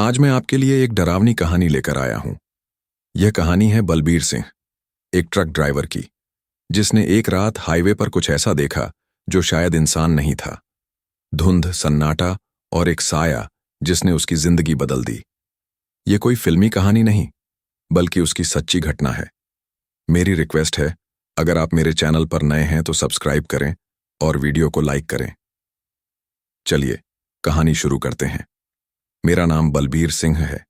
आज मैं आपके लिए एक डरावनी कहानी लेकर आया हूं। यह कहानी है बलबीर सिंह, एक ट्रक ड्राइवर की, जिसने एक रात हाईवे पर कुछ ऐसा देखा जो शायद इंसान नहीं था। धुंध, सन्नाटा और एक साया जिसने उसकी जिंदगी बदल दी। यह कोई फिल्मी कहानी नहीं, बल्कि उसकी सच्ची घटना है। मेरी रिक्वेस्ट है, अगर आप मेरे चैनल पर नए हैं तो सब्सक्राइब करें और वीडियो को लाइक करें। चलिए कहानी शुरू करते हैं। मेरा नाम बलबीर सिंह है।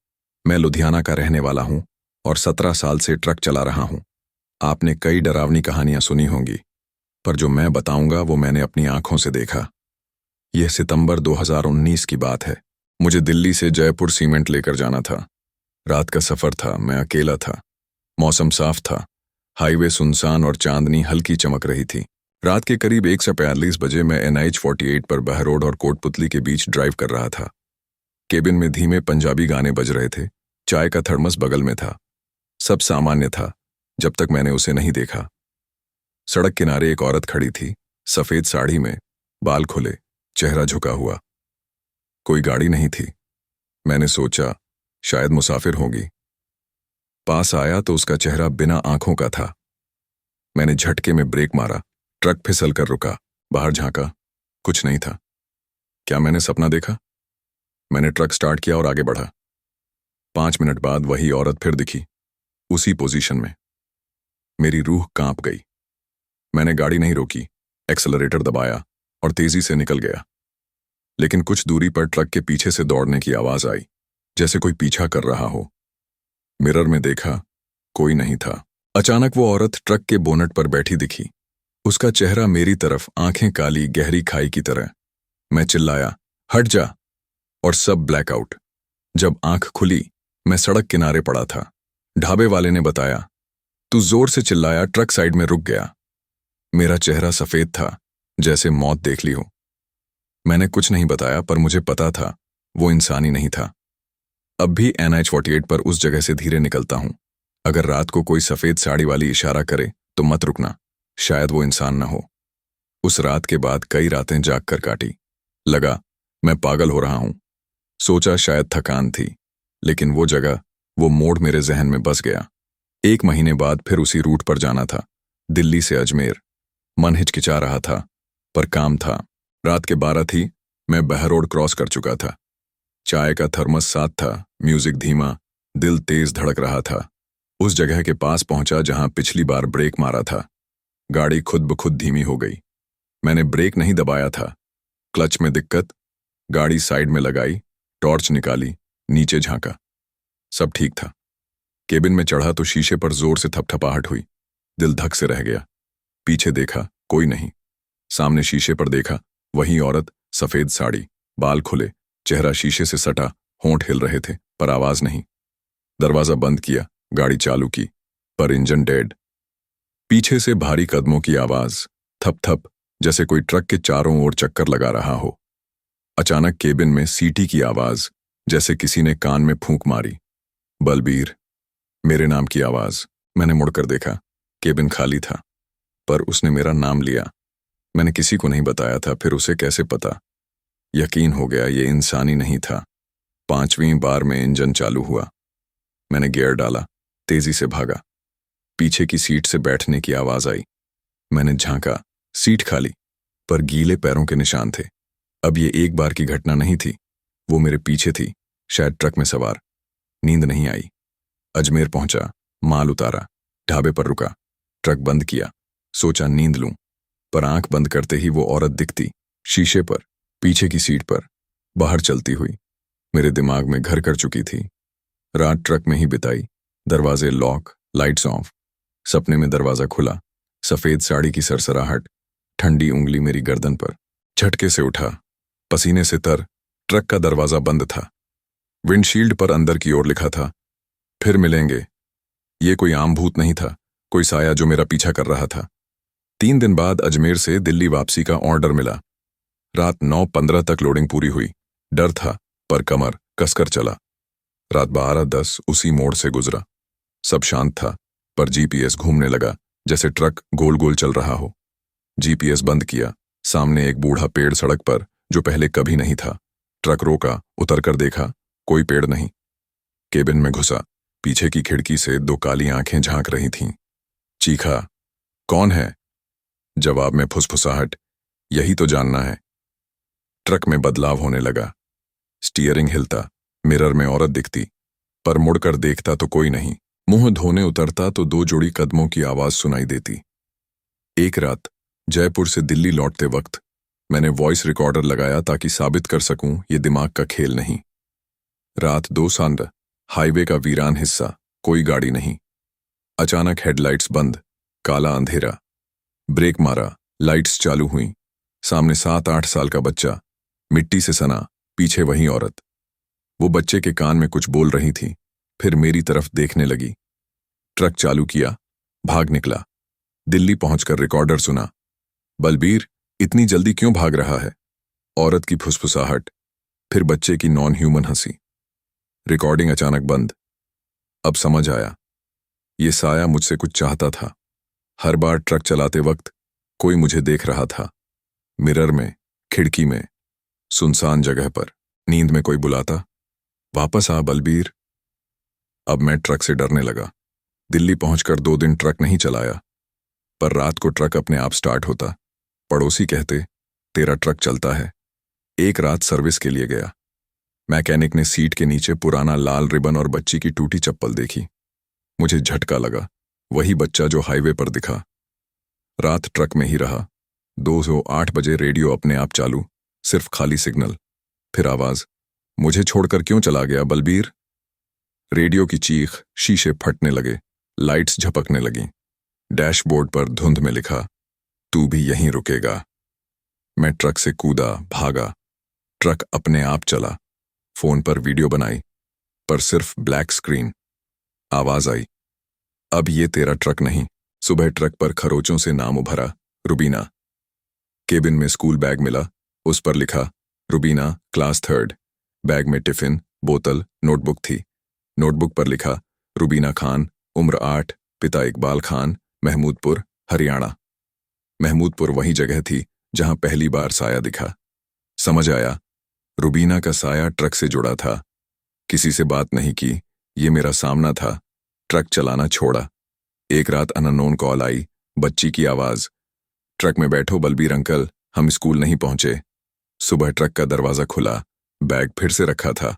मैं लुधियाना का रहने वाला हूं और 17 साल से ट्रक चला रहा हूं। आपने कई डरावनी कहानियां सुनी होंगी, पर जो मैं बताऊंगा वो मैंने अपनी आंखों से देखा। यह सितंबर 2019 की बात है। मुझे दिल्ली से जयपुर सीमेंट लेकर जाना था। रात का सफर था, मैं अकेला था। मौसम साफ था, हाईवे सुनसान और चांदनी हल्की चमक रही थी। रात के करीब 1 से 45 बजे मैं NH 48 पर बहरोड और कोटपुतली के बीच ड्राइव कर रहा था। केबिन में धीमे पंजाबी गाने बज रहे थे। चाय का थर्मस बगल में था। सब सामान्य था जब तक मैंने उसे नहीं देखा। सड़क किनारे एक औरत खड़ी थी, सफेद साड़ी में, बाल खुले, चेहरा झुका हुआ। कोई गाड़ी नहीं थी। मैंने सोचा शायद मुसाफिर होगी। पास आया तो उसका चेहरा बिना आंखों का था। मैंने झटके में ब्रेक मारा, ट्रक फिसल कर रुका। बाहर झांका, कुछ नहीं था। क्या मैंने सपना देखा? मैंने ट्रक स्टार्ट किया और आगे बढ़ा। 5 मिनट बाद वही औरत फिर दिखी, उसी पोजीशन में। मेरी रूह कांप गई। मैंने गाड़ी नहीं रोकी, एक्सेलरेटर दबाया और तेजी से निकल गया। लेकिन कुछ दूरी पर ट्रक के पीछे से दौड़ने की आवाज आई, जैसे कोई पीछा कर रहा हो। मिरर में देखा, कोई नहीं था। अचानक वो औरत ट्रक के बोनट पर बैठी दिखी। उसका चेहरा मेरी तरफ, आंखें काली, गहरी खाई की तरह। मैं चिल्लाया, हट जा, और सब ब्लैकआउट। जब आंख खुली, मैं सड़क किनारे पड़ा था। ढाबे वाले ने बताया, तू जोर से चिल्लाया, ट्रक साइड में रुक गया। मेरा चेहरा सफेद था, जैसे मौत देख ली हो। मैंने कुछ नहीं बताया, पर मुझे पता था वो इंसानी नहीं था। अब भी NH 48 पर उस जगह से धीरे निकलता हूं। अगर रात को कोई सफेद साड़ी वाली इशारा करे तो मत रुकना, शायद वो इंसान न हो। उस रात के बाद कई रातें जाग कर काटी। लगा मैं पागल हो रहा हूं। सोचा शायद थकान थी, लेकिन वो जगह, वो मोड़ मेरे जहन में बस गया। 1 महीने बाद फिर उसी रूट पर जाना था, दिल्ली से अजमेर। मन हिचकिचा रहा था, पर काम था। रात के 12 थी, मैं बहरोड क्रॉस कर चुका था। चाय का थर्मस साथ था, म्यूजिक धीमा, दिल तेज धड़क रहा था। उस जगह के पास पहुंचा जहां पिछली बार ब्रेक मारा था। गाड़ी खुद ब खुद धीमी हो गई। मैंने ब्रेक नहीं दबाया था। क्लच में दिक्कत। गाड़ी साइड में लगाई, टॉर्च निकाली, नीचे झांका। सब ठीक था। केबिन में चढ़ा तो शीशे पर जोर से थपथपाहट हुई। दिल धक से रह गया। पीछे देखा, कोई नहीं। सामने शीशे पर देखा, वही औरत, सफेद साड़ी, बाल खुले, चेहरा शीशे से सटा, होंठ हिल रहे थे, पर आवाज नहीं। दरवाजा बंद किया, गाड़ी चालू की, पर इंजन डेड। पीछे से भारी कदमों की आवाज, थप थप, जैसे कोई ट्रक के चारों ओर चक्कर लगा रहा हो। अचानक केबिन में सीटी की आवाज, जैसे किसी ने कान में फूंक मारी। बलबीर, मेरे नाम की आवाज। मैंने मुड़कर देखा, केबिन खाली था, पर उसने मेरा नाम लिया। मैंने किसी को नहीं बताया था, फिर उसे कैसे पता? यकीन हो गया ये इंसानी नहीं था। 5वीं बार में इंजन चालू हुआ। मैंने गियर डाला, तेजी से भागा। पीछे की सीट से बैठने की आवाज आई। मैंने झांका, सीट खाली, पर गीले पैरों के निशान थे। अब ये एक बार की घटना नहीं थी, वो मेरे पीछे थी, शायद ट्रक में सवार। नींद नहीं आई। अजमेर पहुंचा, माल उतारा, ढाबे पर रुका, ट्रक बंद किया। सोचा नींद लूं, पर आंख बंद करते ही वो औरत दिखती, शीशे पर, पीछे की सीट पर, बाहर चलती हुई। मेरे दिमाग में घर कर चुकी थी। रात ट्रक में ही बिताई। दरवाजे लॉक, लाइट्स ऑफ। सपने में दरवाजा खुला, सफेद साड़ी की सरसराहट, ठंडी उंगली मेरी गर्दन पर। झटके से उठा, पसीने से तर। ट्रक का दरवाजा बंद था। विंडशील्ड पर अंदर की ओर लिखा था, फिर मिलेंगे। ये कोई आम भूत नहीं था, कोई साया जो मेरा पीछा कर रहा था। 3 दिन बाद अजमेर से दिल्ली वापसी का ऑर्डर मिला। रात 9:15 तक लोडिंग पूरी हुई। डर था, पर कमर कसकर चला। रात 12:10 उसी मोड़ से गुजरा। सब शांत था, पर GPS घूमने लगा, जैसे ट्रक गोल गोल चल रहा हो। GPS बंद किया। सामने एक बूढ़ा पेड़ सड़क पर, जो पहले कभी नहीं था। ट्रक रोका, उतरकर देखा, कोई पेड़ नहीं। केबिन में घुसा। पीछे की खिड़की से दो काली आंखें झांक रही थीं। चीखा, कौन है? जवाब में फुसफुसाहट, यही तो जानना है। ट्रक में बदलाव होने लगा। स्टीयरिंग हिलता, मिरर में औरत दिखती, पर मुड़कर देखता तो कोई नहीं। मुंह धोने उतरता तो दो जोड़ी कदमों की आवाज सुनाई देती। एक रात जयपुर से दिल्ली लौटते वक्त मैंने वॉइस रिकॉर्डर लगाया ताकि साबित कर सकूं ये दिमाग का खेल नहीं। रात 2 सांड, हाईवे का वीरान हिस्सा, कोई गाड़ी नहीं। अचानक हेडलाइट्स बंद, काला अंधेरा। ब्रेक मारा, लाइट्स चालू हुई। सामने 7-8 साल का बच्चा, मिट्टी से सना, पीछे वही औरत। वो बच्चे के कान में कुछ बोल रही थी, फिर मेरी तरफ देखने लगी। ट्रक चालू किया, भाग निकला। दिल्ली पहुंचकर रिकॉर्डर सुना। बलबीर, इतनी जल्दी क्यों भाग रहा है? औरत की फुसफुसाहट, फिर बच्चे की नॉन ह्यूमन हंसी। रिकॉर्डिंग अचानक बंद। अब समझ आया, ये साया मुझसे कुछ चाहता था। हर बार ट्रक चलाते वक्त कोई मुझे देख रहा था। मिरर में, खिड़की में, सुनसान जगह पर। नींद में कोई बुलाता, वापस आ बलबीर। अब मैं ट्रक से डरने लगा। दिल्ली पहुंचकर 2 दिन ट्रक नहीं चलाया, पर रात को ट्रक अपने आप स्टार्ट होता। पड़ोसी कहते, तेरा ट्रक चलता है। एक रात सर्विस के लिए गया। मैकेनिक ने सीट के नीचे पुराना लाल रिबन और बच्ची की टूटी चप्पल देखी। मुझे झटका लगा, वही बच्चा जो हाईवे पर दिखा। रात ट्रक में ही रहा। 208 बजे रेडियो अपने आप चालू, सिर्फ खाली सिग्नल। फिर आवाज, मुझे छोड़कर क्यों चला गया बलबीर? रेडियो की चीख, शीशे फटने लगे, लाइट्स झपकने लगीं। डैशबोर्ड पर धुंध में लिखा, तू भी यहीं रुकेगा। मैं ट्रक से कूदा, भागा। ट्रक अपने आप चला। फोन पर वीडियो बनाई, पर सिर्फ ब्लैक स्क्रीन। आवाज आई, अब ये तेरा ट्रक नहीं। सुबह ट्रक पर खरोचों से नाम उभरा, रुबीना। केबिन में स्कूल बैग मिला, उस पर लिखा, रुबीना, क्लास 3rd। बैग में टिफिन, बोतल, नोटबुक थी। नोटबुक पर लिखा, रुबीना खान, उम्र 8, पिता इकबाल खान, महमूदपुर, हरियाणा। महमूदपुर वही जगह थी जहां पहली बार साया दिखा। समझ आया, रुबीना का साया ट्रक से जुड़ा था। किसी से बात नहीं की, ये मेरा सामना था। ट्रक चलाना छोड़ा। एक रात अननोन कॉल आई, बच्ची की आवाज, ट्रक में बैठो बलबीर अंकल, हम स्कूल नहीं पहुंचे। सुबह ट्रक का दरवाजा खुला, बैग फिर से रखा था।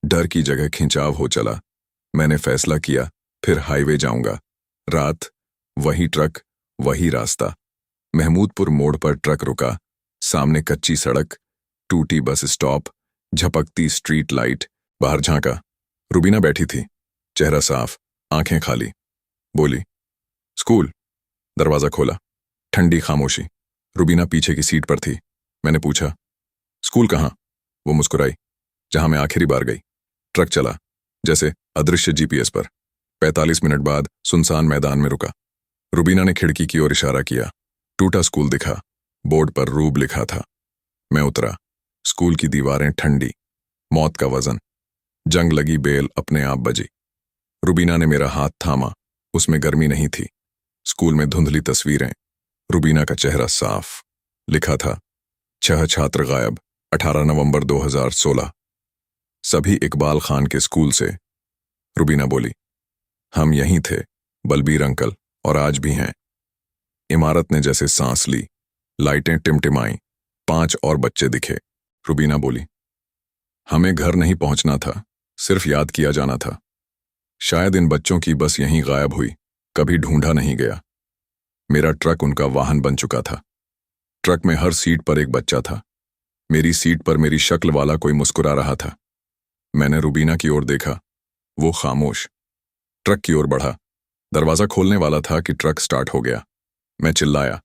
डर की जगह खिंचाव हो चला। मैंने फैसला किया, फिर हाईवे जाऊंगा। रात, वही ट्रक, वही रास्ता। महमूदपुर मोड़ पर ट्रक रुका। सामने कच्ची सड़क, टूटी बस स्टॉप, झपकती स्ट्रीट लाइट। बाहर झांका, रुबीना बैठी थी, चेहरा साफ, आंखें खाली। बोली, स्कूल। दरवाजा खोला, ठंडी खामोशी। रुबीना पीछे की सीट पर थी। मैंने पूछा, स्कूल कहाँ? वो मुस्कुराई, जहां मैं आखिरी बार गई। ट्रक चला, जैसे अदृश्य जीपीएस पर। 45 मिनट बाद सुनसान मैदान में रुका। रुबीना ने खिड़की की ओर इशारा किया। टूटा स्कूल दिखा, बोर्ड पर रूब लिखा था। मैं उतरा। स्कूल की दीवारें ठंडी, मौत का वजन। जंग लगी बेल अपने आप बजी। रुबीना ने मेरा हाथ थामा, उसमें गर्मी नहीं थी। स्कूल में धुंधली तस्वीरें, रुबीना का चेहरा साफ। लिखा था, 6 छात्र गायब, 18 नवंबर 2016। सभी इकबाल खान के स्कूल से। रुबीना बोली, हम यहीं थे बलबीर अंकल, और आज भी हैं। इमारत ने जैसे सांस ली, लाइटें टिमटिमाईं, 5 और बच्चे दिखे। रुबीना बोली, हमें घर नहीं पहुंचना था, सिर्फ याद किया जाना था। शायद इन बच्चों की बस यहीं गायब हुई, कभी ढूंढा नहीं गया। मेरा ट्रक उनका वाहन बन चुका था। ट्रक में हर सीट पर एक बच्चा था। मेरी सीट पर मेरी शक्ल वाला कोई मुस्कुरा रहा था। मैंने रुबीना की ओर देखा, वो खामोश। ट्रक की ओर बढ़ा। दरवाजा खोलने वाला था कि ट्रक स्टार्ट हो गया। मैं चिल्लाया,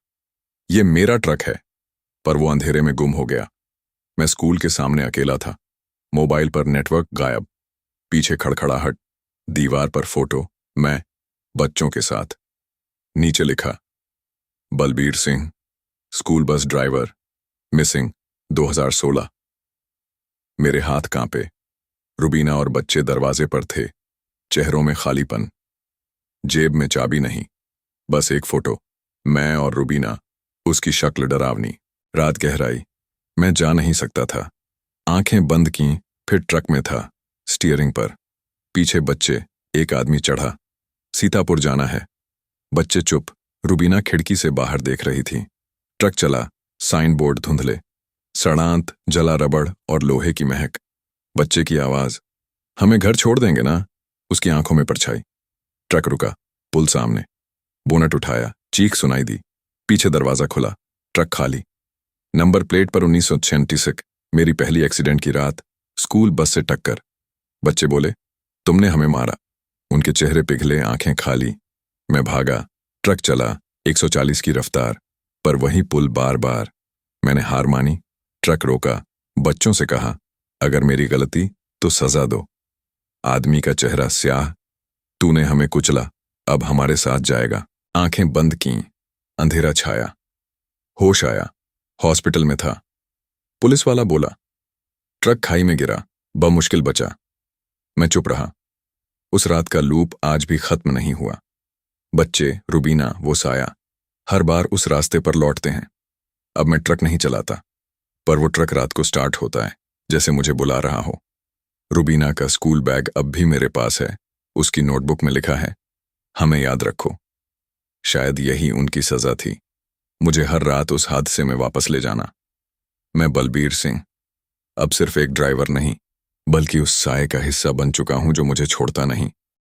ये मेरा ट्रक है, पर वो अंधेरे में गुम हो गया। मैं स्कूल के सामने अकेला था। मोबाइल पर नेटवर्क गायब। पीछे खड़खड़ाहट, दीवार पर फोटो, मैं बच्चों के साथ। नीचे लिखा, Balbir Singh, school bus driver, missing 2016। मेरे हाथ कांपे। रुबीना और बच्चे दरवाजे पर थे, चेहरों में खालीपन। जेब में चाबी नहीं, बस एक फोटो, मैं और रुबीना, उसकी शक्ल डरावनी। रात गहराई, मैं जा नहीं सकता था। आंखें बंद की, फिर ट्रक में था, स्टीयरिंग पर, पीछे बच्चे, एक आदमी चढ़ा। सीतापुर जाना है। बच्चे चुप। रुबीना खिड़की से बाहर देख रही थी। ट्रक चला, साइन बोर्ड धुंधले, सड़ांत, जला रबड़ और लोहे की महक। बच्चे की आवाज, हमें घर छोड़ देंगे ना? उसकी आंखों में परछाई। ट्रक रुका, पुल सामने। बोनट उठाया, चीख सुनाई दी। पीछे दरवाजा खुला, ट्रक खाली। नंबर प्लेट पर 1936, मेरी पहली एक्सीडेंट की रात, स्कूल बस से टक्कर। बच्चे बोले, तुमने हमें मारा। उनके चेहरे पिघले, आंखें खाली। मैं भागा, ट्रक चला, 140 की रफ्तार, पर वही पुल बार बार। मैंने हार मानी, ट्रक रोका, बच्चों से कहा, अगर मेरी गलती तो सजा दो। आदमी का चेहरा स्याह, तूने हमें कुचला, अब हमारे साथ जाएगा। आंखें बंद कीं, अंधेरा छाया। होश आया, हॉस्पिटल में था। पुलिस वाला बोला, ट्रक खाई में गिरा, बमुश्किल बचा। मैं चुप रहा। उस रात का लूप आज भी खत्म नहीं हुआ। बच्चे, रुबीना, वो साया, हर बार उस रास्ते पर लौटते हैं। अब मैं ट्रक नहीं चलाता, पर वो ट्रक रात को स्टार्ट होता है, जैसे मुझे बुला रहा हो। रुबीना का स्कूल बैग अब भी मेरे पास है। उसकी नोटबुक में लिखा है, हमें याद रखो। शायद यही उनकी सजा थी, मुझे हर रात उस हादसे में वापस ले जाना। मैं बलबीर सिंह अब सिर्फ एक ड्राइवर नहीं, बल्कि उस साए का हिस्सा बन चुका हूं जो मुझे छोड़ता नहीं।